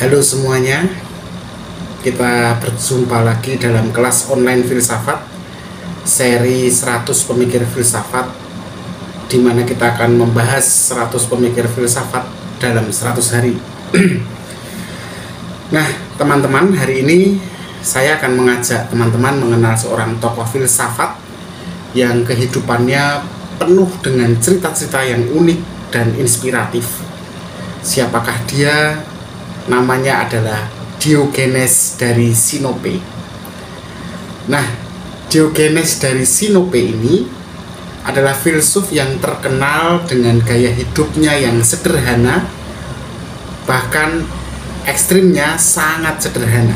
Halo semuanya, kita berjumpa lagi dalam kelas online filsafat seri 100 pemikir filsafat, di mana kita akan membahas 100 pemikir filsafat dalam 100 hari. Nah teman-teman, hari ini saya akan mengajak teman-teman mengenal seorang tokoh filsafat yang kehidupannya penuh dengan cerita-cerita yang unik dan inspiratif. Siapakah dia? Namanya adalah Diogenes dari Sinope. Nah, Diogenes dari Sinope ini adalah filsuf yang terkenal dengan gaya hidupnya yang sederhana, bahkan ekstrimnya sangat sederhana.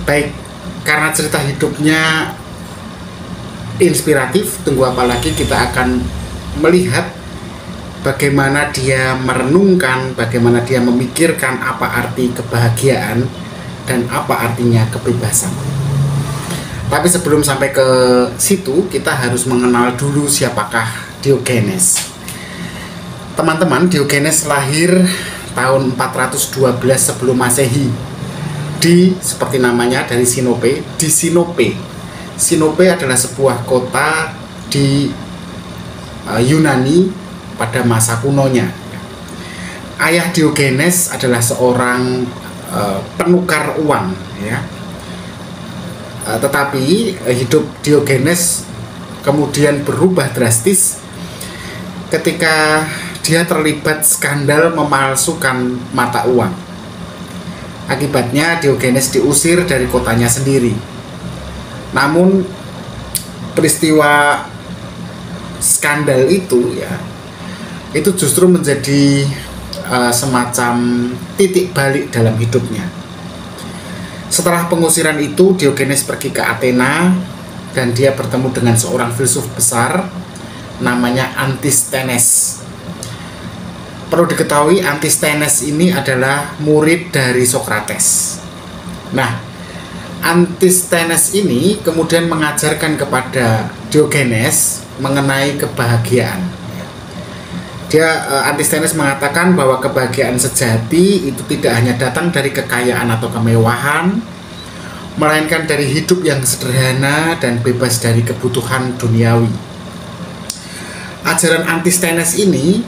Baik karena cerita hidupnya inspiratif, tunggu apa lagi, kita akan melihat bagaimana dia merenungkan, bagaimana dia memikirkan apa arti kebahagiaan dan apa artinya kebebasan. Tapi sebelum sampai ke situ, kita harus mengenal dulu siapakah Diogenes. Teman-teman, Diogenes lahir tahun 412 sebelum Masehi di, seperti namanya, dari Sinope, di Sinope. Sinope adalah sebuah kota di Yunani pada masa kunonya. Ayah Diogenes adalah seorang penukar uang, ya. Tetapi hidup Diogenes kemudian berubah drastis ketika dia terlibat skandal memalsukan mata uang. Akibatnya Diogenes diusir dari kotanya sendiri. Namun peristiwa skandal itu, ya, itu justru menjadi semacam titik balik dalam hidupnya. Setelah pengusiran itu, Diogenes pergi ke Athena dan dia bertemu dengan seorang filsuf besar namanya Antisthenes. Perlu diketahui, Antisthenes ini adalah murid dari Socrates. Nah, Antisthenes ini kemudian mengajarkan kepada Diogenes mengenai kebahagiaan. Antisthenes mengatakan bahwa kebahagiaan sejati itu tidak hanya datang dari kekayaan atau kemewahan, melainkan dari hidup yang sederhana dan bebas dari kebutuhan duniawi. Ajaran Antisthenes ini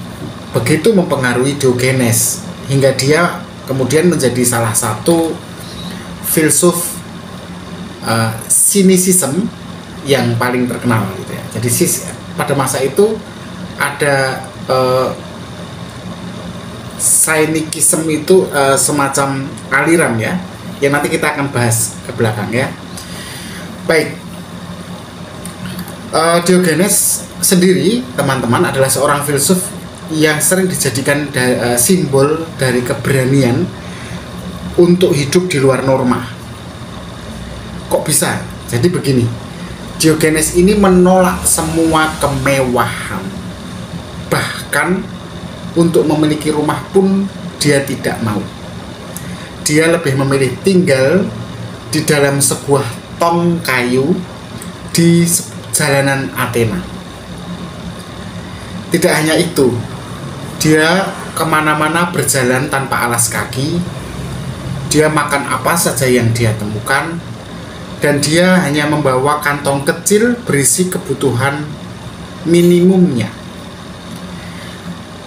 begitu mempengaruhi Diogenes hingga dia kemudian menjadi salah satu filsuf sinisism yang paling terkenal, gitu ya. Jadi pada masa itu ada Cynicism itu semacam aliran, ya, yang nanti kita akan bahas ke belakang, ya. Baik, Diogenes sendiri, teman-teman, adalah seorang filsuf yang sering dijadikan simbol dari keberanian untuk hidup di luar norma. Kok bisa? Jadi begini, Diogenes ini menolak semua kemewahan. Bahkan untuk memiliki rumah pun dia tidak mau. Dia lebih memilih tinggal di dalam sebuah tong kayu di jalanan Athena. Tidak hanya itu, dia kemana-mana berjalan tanpa alas kaki. Dia makan apa saja yang dia temukan, dan dia hanya membawa kantong kecil berisi kebutuhan minimumnya.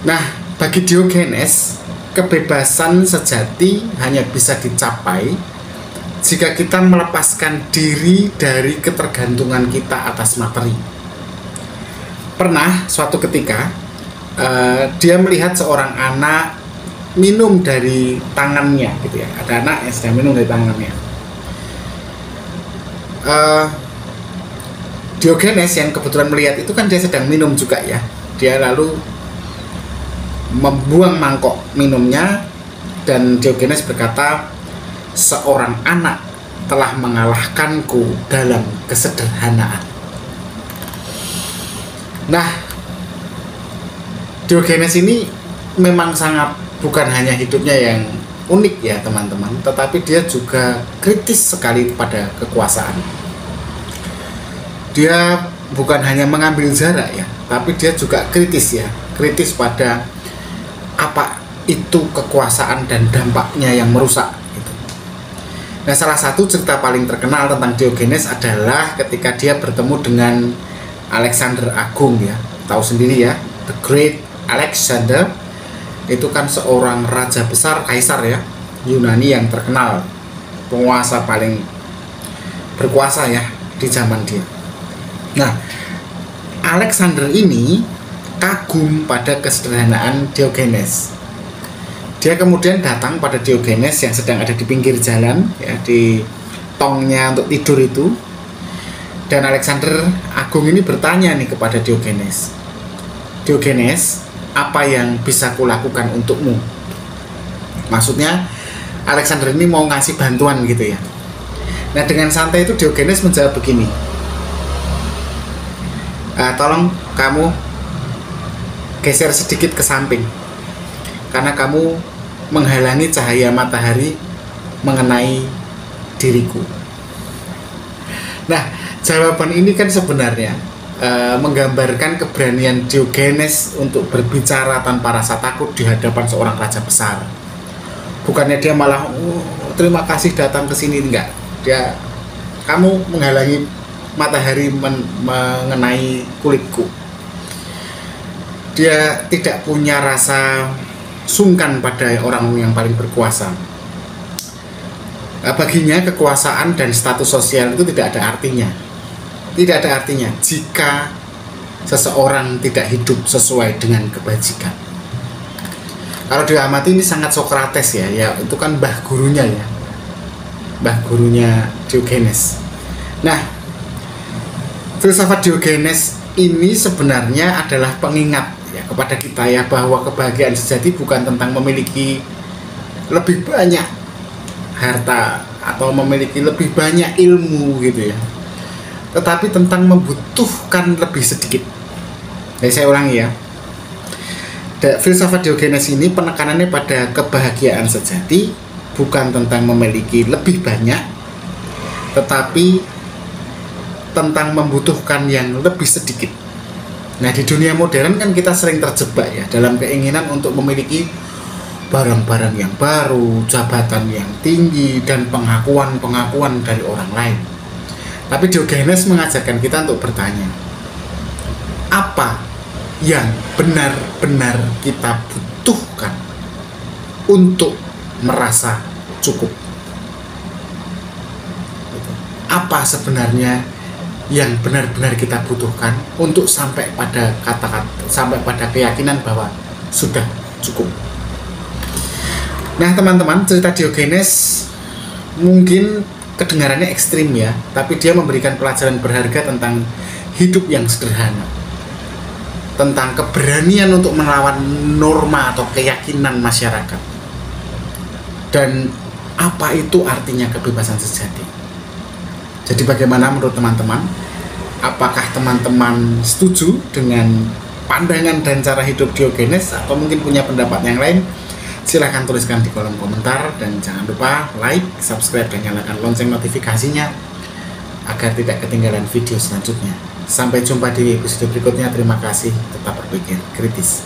Nah, bagi Diogenes, kebebasan sejati hanya bisa dicapai jika kita melepaskan diri dari ketergantungan kita atas materi. Pernah suatu ketika dia melihat seorang anak minum dari tangannya, gitu ya. Ada anak yang sedang minum dari tangannya. Diogenes yang kebetulan melihat itu kan dia sedang minum juga, ya. Dia lalu membuang mangkok minumnya dan Diogenes berkata, "Seorang anak telah mengalahkanku dalam kesederhanaan." Nah, Diogenes ini memang sangat, bukan hanya hidupnya yang unik, ya teman-teman, tetapi dia juga kritis sekali pada kekuasaan. Dia bukan hanya mengambil jarak, ya, tapi dia juga kritis, ya, kritis pada apa itu kekuasaan dan dampaknya yang merusak gitu. Nah, salah satu cerita paling terkenal tentang Diogenes adalah ketika dia bertemu dengan Alexander Agung ya. Tahu sendiri ya, The Great Alexander itu kan seorang raja besar, kaisar ya, Yunani yang terkenal, penguasa paling berkuasa ya di zaman dia. Nah, Alexander ini kagum pada kesederhanaan Diogenes. Dia kemudian datang pada Diogenes yang sedang ada di pinggir jalan ya, di tongnya untuk tidur itu. Dan Alexander Agung ini bertanya nih kepada Diogenes, Diogenes, apa yang bisa kulakukan untukmu? Maksudnya Alexander ini mau ngasih bantuan gitu ya. Nah, dengan santai itu Diogenes menjawab begini, tolong kamu geser sedikit ke samping, karena kamu menghalangi cahaya matahari mengenai diriku. Nah, jawaban ini kan sebenarnya menggambarkan keberanian Diogenes untuk berbicara tanpa rasa takut di hadapan seorang raja besar. Bukannya dia malah terima kasih datang ke sini, enggak. Dia, kamu menghalangi matahari mengenai kulitku. Dia tidak punya rasa sungkan pada orang yang paling berkuasa. Baginya kekuasaan dan status sosial itu tidak ada artinya. Tidak ada artinya jika seseorang tidak hidup sesuai dengan kebajikan. Kalau diamati ini sangat Sokrates ya, itu kan mbah gurunya ya, mbah gurunya Diogenes. Nah, filsafat Diogenes ini sebenarnya adalah pengingat ya kepada kita ya, bahwa kebahagiaan sejati bukan tentang memiliki lebih banyak harta atau memiliki lebih banyak ilmu gitu ya, tetapi tentang membutuhkan lebih sedikit. Jadi saya ulangi ya, filsafat Diogenes ini penekanannya pada kebahagiaan sejati bukan tentang memiliki lebih banyak, tetapi tentang membutuhkan yang lebih sedikit. Nah, di dunia modern kan kita sering terjebak ya dalam keinginan untuk memiliki barang-barang yang baru, jabatan yang tinggi, dan pengakuan-pengakuan dari orang lain. Tapi Diogenes mengajarkan kita untuk bertanya, apa yang benar-benar kita butuhkan untuk merasa cukup? Apa sebenarnya yang benar-benar kita butuhkan untuk sampai pada sampai pada keyakinan bahwa sudah cukup? Nah, teman-teman, cerita Diogenes mungkin kedengarannya ekstrim ya, tapi dia memberikan pelajaran berharga tentang hidup yang sederhana, tentang keberanian untuk melawan norma atau keyakinan masyarakat, dan apa itu artinya kebebasan sejati. Jadi bagaimana menurut teman-teman? Apakah teman-teman setuju dengan pandangan dan cara hidup Diogenes, atau mungkin punya pendapat yang lain? Silahkan tuliskan di kolom komentar, dan jangan lupa like, subscribe, dan nyalakan lonceng notifikasinya agar tidak ketinggalan video selanjutnya. Sampai jumpa di episode berikutnya. Terima kasih, tetap berpikir kritis.